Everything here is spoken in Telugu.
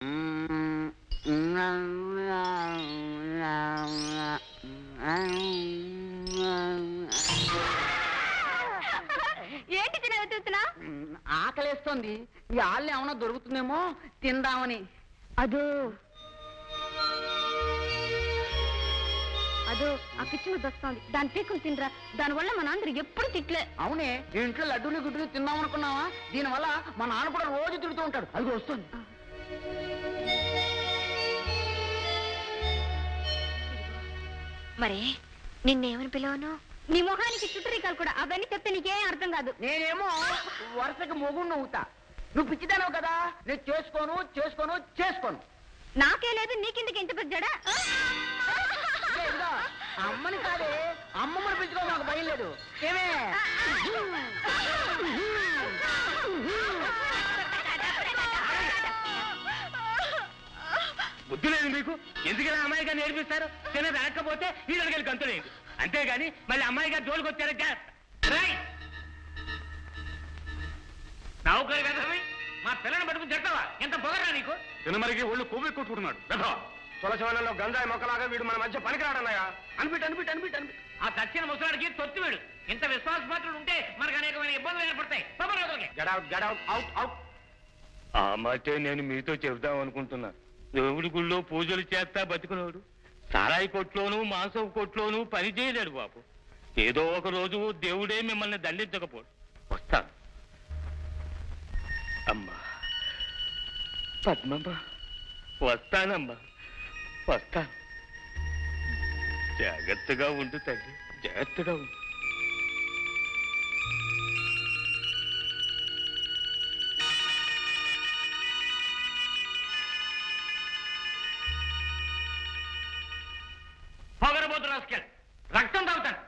ఏంటి తినవుతున్నా? ఆకలేస్తోంది. ఈ ఆళ్ళు ఏమన్నా దొరుకుతుందేమో తిందామని. అదో అదో ఆ పిచ్చి ముద్ద వస్తోంది. దాని పీకులు తినరా. దానివల్ల మన అందరూ ఎప్పుడు తిట్లే. అవునే, ఇంట్లో లడ్డూలు గుడ్డులు తిందాం అనుకున్నావా? దీనివల్ల మా నాన్న కూడా రోజు తిడుతూ ఉంటాడు. అది వస్తుంది. మరి నిన్నేమని పిలవను? నీ మొహానికి చుట్టరికాలు కూడా. అవన్నీ చెప్తే నీకేం అర్థం కాదు. నేనేమో వరుసకి మొగుణ్ణి అవుతా. నువ్వు పిచ్చిదానవు కదా. నేను చేసుకోను చేసుకోను చేసుకోను. నాకే లేదు, నీకిందుకు ఇంత పెద్దడా? అమ్మని కాదే, అమ్మమ్మని పిలుచుకో. నాకు భయం లేదు. ఏమే బుద్ధి లేదు మీకు? ఎందుకైనా అమ్మాయి గారు నేర్పిస్తారు. చిన్న రాకపోతే వీళ్ళకి వెళ్ళి గంతులేదు. అంతేగాని మళ్ళీ అమ్మాయి గారు జోలికి వచ్చారా? నౌకరు కదా మా పిల్లని పట్టుకుని చెప్తావా? ఎంత పొగరా నీకు? తినమరికి ఒళ్ళు కొవ్వు కొట్టుకుంటున్నాడు. తులసివనంలో గంజాయి మొక్కలాగా వీడు మన మధ్య పనికిరాడన్నాయా? అనిపిట్ ఆ చచ్చిన ముసలాడికి తొత్తి వీడు. ఇంత విశ్వాసపాత్రుడు ఉంటే మనకు అనేకమైన ఇబ్బందులు ఏర్పడతాయి. ఆ మాటే నేను మీతో చెబుదాం అనుకుంటున్నా. దేవుడి గుళ్ళో పూజలు చేస్తా బతికున్నాడు. సారాయి కొట్లోనూ మాంసం కొట్లోనూ పని చేయలేడు బాబు. ఏదో ఒక రోజు దేవుడే మిమ్మల్ని దండించకపోడు. వస్తాను. అమ్మా పద్మమ్మ, వస్తానమ్మా, వస్తాను. జాగ్రత్తగా ఉండు తల్లి, జాగ్రత్తగా ఉండు. పొగరబోతు రాసుకెళ్ళి రక్తం తాగుతాను.